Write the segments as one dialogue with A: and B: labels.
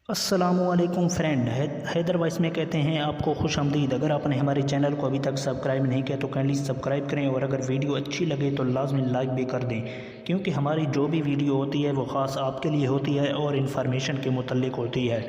A: السلام علیکم friend, Haider voice میں کہتے ہیں آپ کو خوش آمدید۔ اگر آپ نے ہمارے چینل کو ابھی تک سبسکرائب نہیں کیا تو کائنڈلی سبسکرائب کریں، اور اگر ویڈیو اچھی لگے تو لازمی لائک بھی کر دیں، کیونکہ ہماری جو بھی ویڈیو ہوتی ہے وہ خاص آپ کے لیے ہوتی ہے اور انفارمیشن کے متعلق ہوتی ہے۔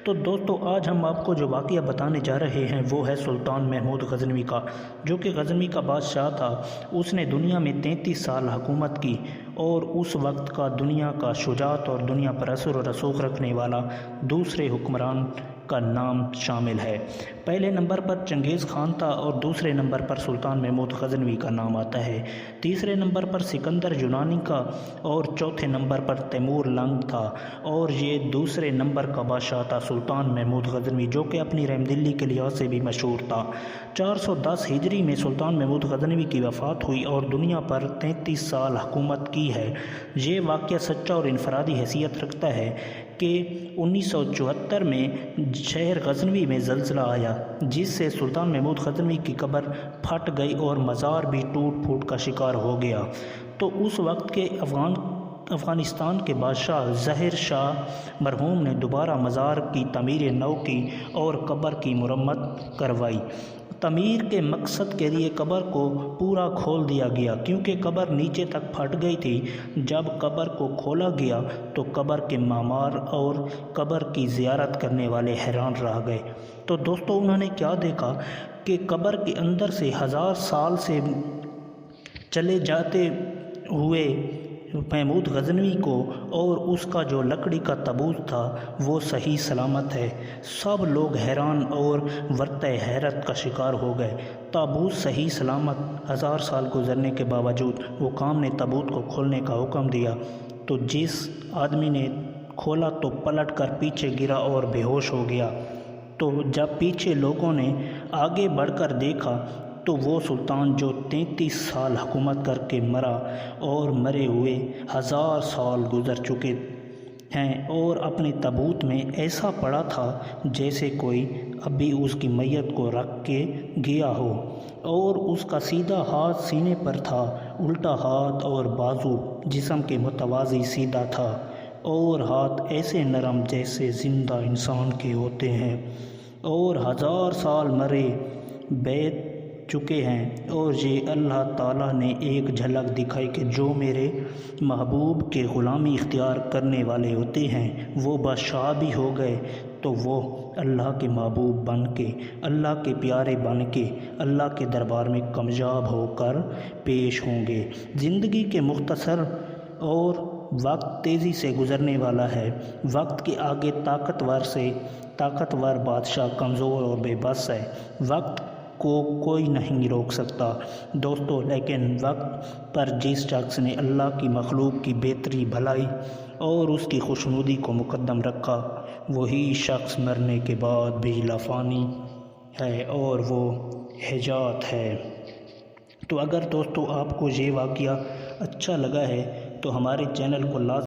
A: تو دوستو، آج ہم آپ کو جو واقعہ بتانے جا رہے ہیں وہ ہے سلطان محمود غزنوی کا، جو کہ غزنوی کا بادشاہ تھا۔ اس نے دنیا میں 33 سال حکومت کی، اور اس وقت کا دنیا کا شجاعت اور دنیا پر اثر و رسوخ رکھنے والا دوسرے حکمران کا نام شامل ہے۔ پہلے نمبر پر چنگیز خان تھا، اور دوسرے نمبر پر سلطان محمود غزنوی کا نام آتا ہے۔ تیسرے نمبر پر سکندر یونانی کا، اور چوتھے نمبر پر تیمور لنگ تھا، اور یہ دوسرے نمبر کا بادشاہ تھا سلطان محمود غزنوی، جو کہ اپنی رحم دلی کے لحاظ سے بھی مشہور تھا۔ 410 ہجری میں سلطان محمود غزنوی کی وفات ہوئی اور دنیا پر 33 سال حکومت کی ہے۔ یہ واقعہ سچا اور انفرادی حیثیت رکھتا ہے کہ 1974 میں شہر غزنوی میں زلزلہ آیا، جس سے سلطان محمود غزنوی کی قبر پھٹ گئی اور مزار بھی ٹوٹ پھوٹ کا شکار ہو گیا۔ تو اس وقت کے افغانستان کے بادشاہ ظاہر شاہ مرحوم نے دوبارہ مزار کی تعمیر نو کی اور قبر کی مرمت کروائی۔ تعمیر کے مقصد کے لیے قبر کو پورا کھول دیا گیا، کیونکہ قبر نیچے تک پھٹ گئی تھی۔ جب قبر کو کھولا گیا تو قبر کے معمار اور قبر کی زیارت کرنے والے حیران رہ گئے۔ تو دوستو، انہوں نے کیا دیکھا کہ قبر کے اندر سے 1000 سال سے چلے جاتے ہوئے محمود غزنوی کو اور اس کا جو لکڑی کا تابوت تھا وہ صحیح سلامت ہے۔ سب لوگ حیران اور ورطہ حیرت کا شکار ہو گئے۔ تابوت صحیح سلامت، 1000 سال گزرنے کے باوجود حکام نے تابوت کو کھولنے کا حکم دیا، تو جس آدمی نے کھولا تو پلٹ کر پیچھے گرا اور بے ہوش ہو گیا۔ تو جب پیچھے لوگوں نے آگے بڑھ کر دیکھا تو وہ سلطان جو 33 سال حکومت کر کے مرا، اور مرے ہوئے 1000 سال گزر چکے ہیں، اور اپنے تابوت میں ایسا پڑا تھا جیسے کوئی ابھی اس کی میت کو رکھ کے گیا ہو، اور اس کا سیدھا ہاتھ سینے پر تھا، الٹا ہاتھ اور بازو جسم کے متوازی سیدھا تھا، اور ہاتھ ایسے نرم جیسے زندہ انسان کے ہوتے ہیں، اور 1000 سال مرے بیت چکے ہیں۔ اور یہ اللہ تعالیٰ نے ایک جھلک دکھائی کہ جو میرے محبوب کے غلامی اختیار کرنے والے ہوتے ہیں وہ بادشاہ بھی ہو گئے، تو وہ اللہ کے محبوب بن کے، اللہ کے پیارے بن کے اللہ کے دربار میں کامیاب ہو کر پیش ہوں گے۔ زندگی کے مختصر اور وقت تیزی سے گزرنے والا ہے۔ وقت کے آگے طاقتور سے طاقتور بادشاہ کمزور اور بے بس ہے۔ وقت کو کوئی نہیں روک سکتا دوستو، لیکن وقت پر جس شخص نے اللہ کی مخلوق کی بہتری، بھلائی اور اس کی خوشنودی کو مقدم رکھا، وہی شخص مرنے کے بعد بھی لافانی ہے، اور وہ حجات ہے۔ تو اگر دوستو آپ کو یہ واقعہ اچھا لگا ہے تو ہمارے چینل کو لازمی